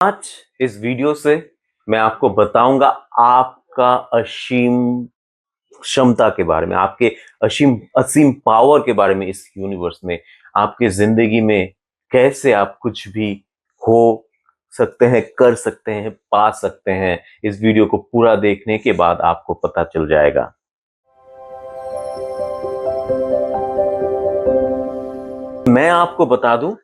आज इस वीडियो से मैं आपको बताऊंगा आपका असीम क्षमता के बारे में, आपके असीम असीम पावर के बारे में इस यूनिवर्स में, आपके जिंदगी में कैसे आप कुछ भी हो सकते हैं, कर सकते हैं, पा सकते हैं। इस वीडियो को पूरा देखने के बाद आपको पता चल जाएगा। मैं आपको बता दूं,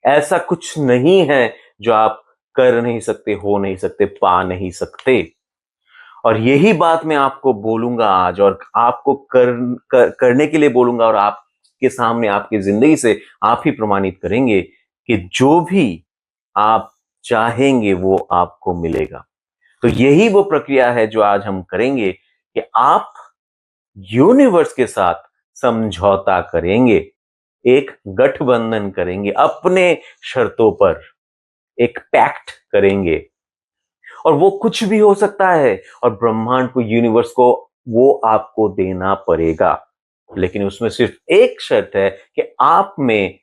ऐसा कुछ नहीं है जो आप कर नहीं सकते, हो नहीं सकते, पा नहीं सकते। और यही बात मैं आपको बोलूंगा आज, और आपको करने के लिए बोलूंगा, और आपके सामने, आपकी जिंदगी से आप ही प्रमाणित करेंगे कि जो भी आप चाहेंगे वो आपको मिलेगा। तो यही वो प्रक्रिया है जो आज हम करेंगे कि आप यूनिवर्स के साथ समझौता करेंगे, एक गठबंधन करेंगे, अपने शर्तों पर एक पैक्ट करेंगे। और वो कुछ भी हो सकता है, और ब्रह्मांड को, यूनिवर्स को वो आपको देना पड़ेगा। लेकिन उसमें सिर्फ एक शर्त है कि आप में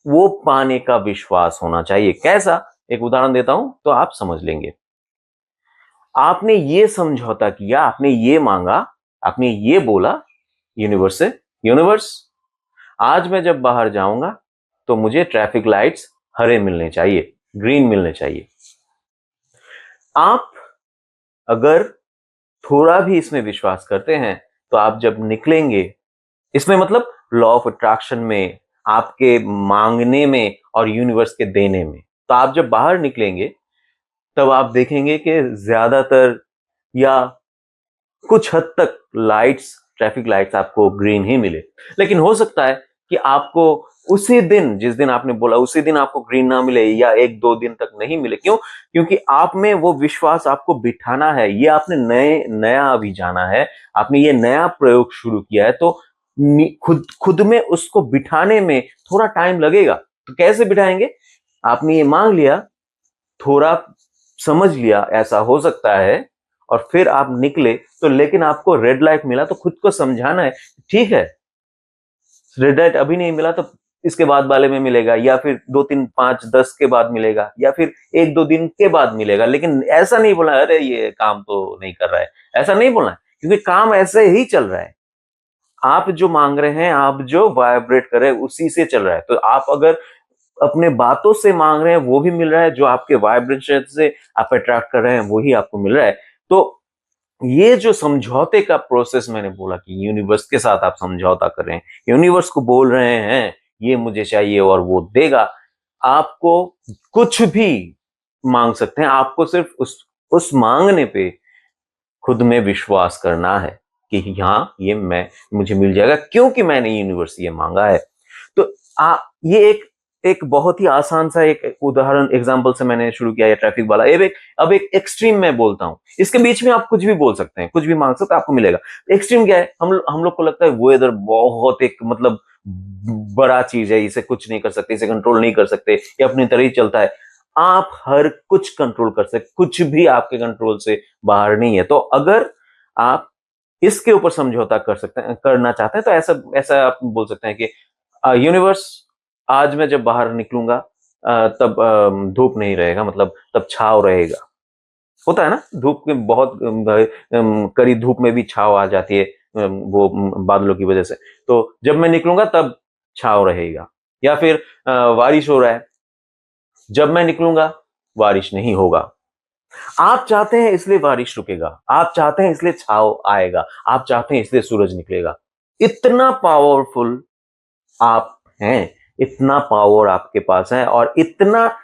वो पाने का विश्वास होना चाहिए। कैसा? एक उदाहरण देता हूं तो आप समझ लेंगे। आपने ये समझौता किया, आपने ये मांगा, आपने ये बोला यूनिवर्स से, यूनिवर्स आज मैं जब बाहर जाऊंगा तो मुझे ट्रैफिक लाइट्स हरे मिलने चाहिए, ग्रीन मिलने चाहिए। आप अगर थोड़ा भी इसमें विश्वास करते हैं तो आप जब निकलेंगे, इसमें मतलब लॉ ऑफ अट्रैक्शन में, आपके मांगने में और यूनिवर्स के देने में, तो आप जब बाहर निकलेंगे तब आप देखेंगे कि ज्यादातर या कुछ हद तक लाइट्स, ट्रैफिक लाइट्स आपको ग्रीन ही मिले। लेकिन हो सकता है कि आपको उसी दिन, जिस दिन आपने बोला उसी दिन आपको ग्रीन ना मिले, या एक दो दिन तक नहीं मिले। क्यों? क्योंकि आप में वो विश्वास आपको बिठाना है, ये आपने नया अभी जाना है, आपने ये नया प्रयोग शुरू किया है, तो खुद खुद में उसको बिठाने में थोड़ा टाइम लगेगा। तो कैसे बिठाएंगे? आपने ये मांग लिया, थोड़ा समझ लिया ऐसा हो सकता है, और फिर आप निकले तो, लेकिन आपको रेड लाइट मिला तो खुद को समझाना है, ठीक है रेड लाइट अभी नहीं मिला तो इसके बाद वाले में मिलेगा, या फिर 2 3 5 10 के बाद मिलेगा, या फिर 1 2 दिन के बाद मिलेगा। लेकिन ऐसा नहीं बोलना अरे ये काम तो नहीं कर रहा है, ऐसा नहीं बोलना है, क्योंकि काम ऐसे ही चल रहा है। आप जो मांग रहे हैं, आप जो वाइब्रेट कर रहे हैं, उसी से चल रहा है। तो आप अगर अपने बातों से मांग रहे हैं वो भी मिल रहा है, जो आपके वाइब्रेशन से आप अट्रैक्ट कर रहे हैं वही आपको मिल रहा है। तो ये जो समझौते का प्रोसेस मैंने बोला कि यूनिवर्स के साथ आप समझौता कर रहे हैं, यूनिवर्स को बोल रहे हैं ये मुझे चाहिए और वो देगा। आपको कुछ भी मांग सकते हैं, आपको सिर्फ उस मांगने पे खुद में विश्वास करना है कि हाँ ये मुझे मिल जाएगा, क्योंकि मैंने यूनिवर्स ये मांगा है। तो ये एक बहुत ही आसान सा एक उदाहरण, एग्जांपल से मैंने शुरू किया है ट्रैफिक वाला। अब एक एक्सट्रीम में बोलता हूं, इसके बीच में आप कुछ भी बोल सकते हैं, कुछ भी मांग सकते हैं, आपको मिलेगा। एक्सट्रीम क्या है? हम लोग को लगता है वेदर बहुत एक मतलब बड़ा चीज है, इसे कुछ नहीं कर सकते, इसे कंट्रोल नहीं कर सकते, ये अपनी तरह ही चलता है। आप हर कुछ कंट्रोल कर सकते, कुछ भी आपके कंट्रोल से बाहर नहीं है। तो अगर आप इसके ऊपर समझौता कर सकते हैं, करना चाहते हैं, तो ऐसा ऐसा आप बोल सकते हैं कि यूनिवर्स आज मैं जब बाहर निकलूंगा तब धूप नहीं रहेगा, मतलब तब छाव रहेगा। होता है ना, धूप के बहुत कड़ी धूप में भी छाव आ जाती है, वो बादलों की वजह से। तो जब मैं निकलूंगा तब छाव रहेगा। या फिर बारिश हो रहा है, जब मैं निकलूंगा बारिश नहीं होगा। आप चाहते हैं इसलिए बारिश रुकेगा, आप चाहते हैं इसलिए छाव आएगा, आप चाहते हैं इसलिए सूरज निकलेगा। इतना पावरफुल आप हैं, इतना पावर आपके पास है, और इतना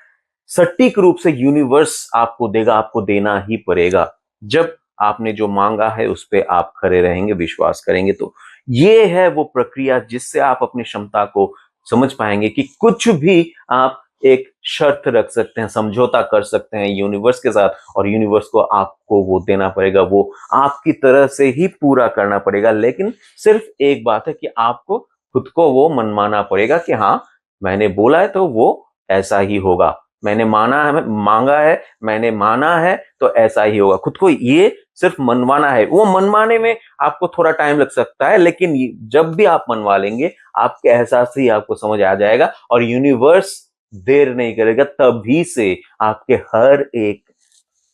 सटीक रूप से यूनिवर्स आपको देगा, आपको देना ही पड़ेगा। जब आपने जो मांगा है उस पे आप खड़े रहेंगे, विश्वास करेंगे, तो ये है वो प्रक्रिया जिससे आप अपनी क्षमता को समझ पाएंगे कि कुछ भी आप एक शर्त रख सकते हैं, समझौता कर सकते हैं यूनिवर्स के साथ, और यूनिवर्स को आपको वो देना पड़ेगा, वो आपकी तरह से ही पूरा करना पड़ेगा। लेकिन सिर्फ एक बात है कि आपको खुद को वो मनमाना पड़ेगा कि हाँ मैंने बोला है तो वो ऐसा ही होगा, मैंने माना है, मांगा है, मैंने माना है तो ऐसा ही होगा। खुद को ये सिर्फ मनवाना है। वो मनवाने में आपको थोड़ा टाइम लग सकता है, लेकिन जब भी आप मनवा लेंगे आपके एहसास से ही आपको समझ आ जाएगा, और यूनिवर्स देर नहीं करेगा, तभी से आपके हर एक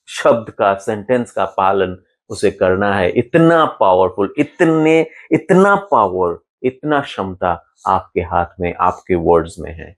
शब्द का, सेंटेंस का पालन उसे करना है। इतना पावरफुल, इतना पावर, इतना क्षमता आपके हाथ में, आपके वर्ड्स में है।